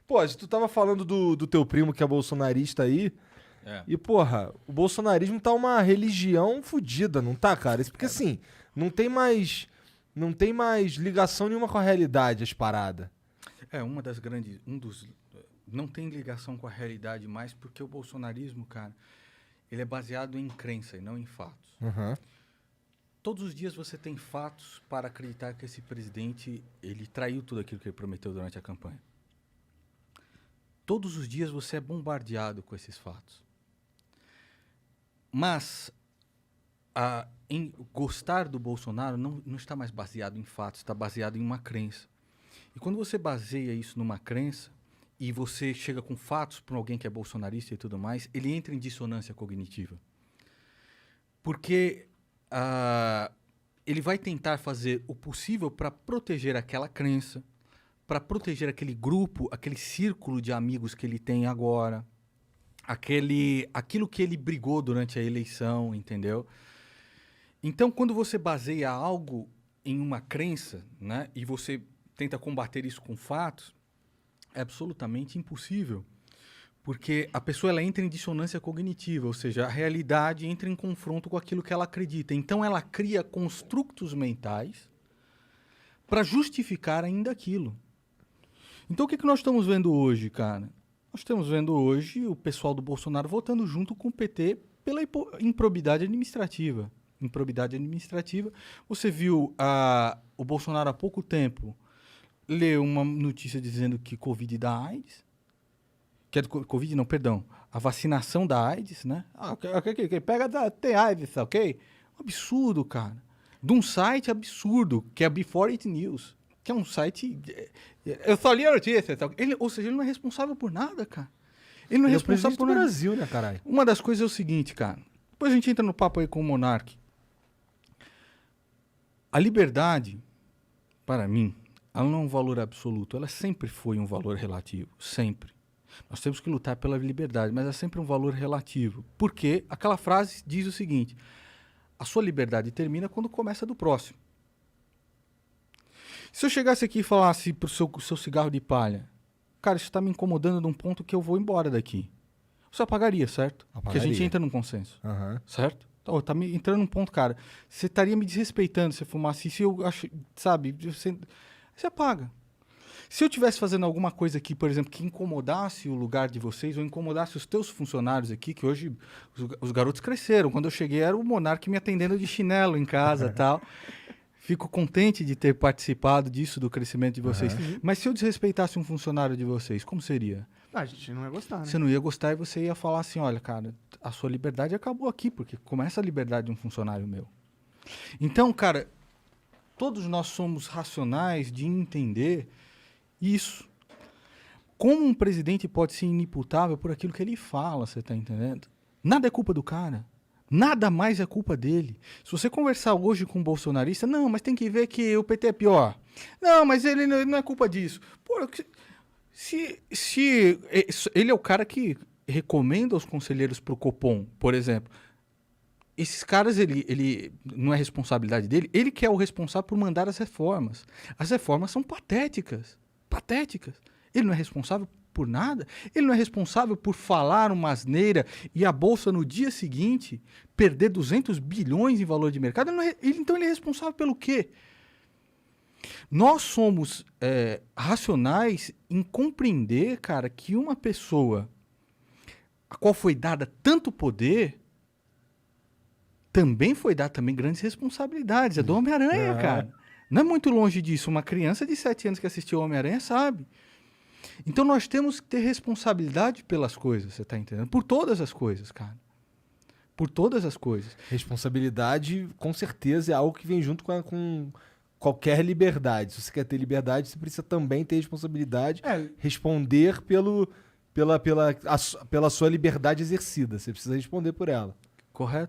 Pô, tu tava falando do teu primo que é bolsonarista aí. É. E, porra, o bolsonarismo tá uma religião fodida, não tá, cara? Isso porque, assim, não tem mais. Não tem mais ligação nenhuma com a realidade, as paradas. Uma das grandes. Não tem ligação com a realidade mais, porque o bolsonarismo, cara, ele é baseado em crença e não em fatos. Uhum. Todos os dias você tem fatos para acreditar que esse presidente, ele traiu tudo aquilo que ele prometeu durante a campanha. Todos os dias você é bombardeado com esses fatos. Mas em gostar do Bolsonaro não está mais baseado em fatos, está baseado em uma crença. E quando você baseia isso numa crença e você chega com fatos para alguém que é bolsonarista e tudo mais, ele entra em dissonância cognitiva. Porque ele vai tentar fazer o possível para proteger aquela crença, para proteger aquele grupo, aquele círculo de amigos que ele tem agora, aquilo que ele brigou durante a eleição, entendeu? Então, quando você baseia algo em uma crença, né, e você tenta combater isso com fatos, é absolutamente impossível. Porque a pessoa ela entra em dissonância cognitiva, ou seja, a realidade entra em confronto com aquilo que ela acredita. Então, ela cria construtos mentais para justificar ainda aquilo. Então, o que nós estamos vendo hoje, cara? Nós estamos vendo hoje o pessoal do Bolsonaro votando junto com o PT pela improbidade administrativa. Improbidade administrativa. Você viu o Bolsonaro há pouco tempo ler uma notícia dizendo que Covid dá AIDS. Que é do Covid, não, perdão. A vacinação da AIDS, né? Pega, tem AIDS, ok? Um absurdo, cara. De um site absurdo, que é Before It News. Que é um site... Eu só li a notícia. Ou seja, ele não é responsável por nada, cara. Ele não é responsável por nada. nada. Brasil, né, caralho? Uma das coisas é o seguinte, cara. Depois a gente entra no papo aí com o Monark. A liberdade, para mim, ela não é um valor absoluto. Ela sempre foi um valor relativo. Sempre. Nós temos que lutar pela liberdade, mas é sempre um valor relativo. Porque aquela frase diz o seguinte: a sua liberdade termina quando começa a do próximo. Se eu chegasse aqui e falasse pro seu cigarro de palha, cara, isso está me incomodando de um ponto que eu vou embora daqui. Você apagaria, certo? Porque a gente entra num consenso. Uhum. Certo? Então, tá me entrando num ponto, cara. Você estaria me desrespeitando se eu fumasse isso, eu acho, sabe? Você apaga. Se eu estivesse fazendo alguma coisa aqui, por exemplo, que incomodasse o lugar de vocês, ou incomodasse os teus funcionários aqui, que hoje os garotos cresceram. Quando eu cheguei, era o Monark me atendendo de chinelo em casa e tal. Fico contente de ter participado disso, do crescimento de vocês. Uhum. Mas se eu desrespeitasse um funcionário de vocês, como seria? A gente não ia gostar, né? Você não ia gostar e você ia falar assim, olha, cara, a sua liberdade acabou aqui, porque começa a liberdade de um funcionário meu. Então, cara, todos nós somos racionais de entender isso. Como um presidente pode ser inimputável por aquilo que ele fala, você tá entendendo? Nada é culpa do cara. Nada mais é culpa dele. Se você conversar hoje com um bolsonarista, não, mas tem que ver que o PT é pior. Não, mas ele não é culpa disso. Pô, se ele é o cara que recomenda os conselheiros pro Copom, por exemplo, esses caras, ele não é responsabilidade dele, ele que é o responsável por mandar as reformas. As reformas são patéticas. Patéticas. Ele não é responsável por nada. Ele não é responsável por falar uma asneira e a Bolsa no dia seguinte perder 200 bilhões em valor de mercado. Então ele é responsável pelo quê? Nós somos racionais em compreender, cara, que uma pessoa a qual foi dada tanto poder também foi dada grandes responsabilidades. É do Homem-Aranha, cara. Não é muito longe disso. Uma criança de 7 anos que assistiu Homem-Aranha sabe. Então nós temos que ter responsabilidade pelas coisas, você tá entendendo? Por todas as coisas, cara. Por todas as coisas. Responsabilidade, com certeza, é algo que vem junto com qualquer liberdade. Se você quer ter liberdade, você precisa também ter responsabilidade, responder pela sua liberdade exercida. Você precisa responder por ela. Correto?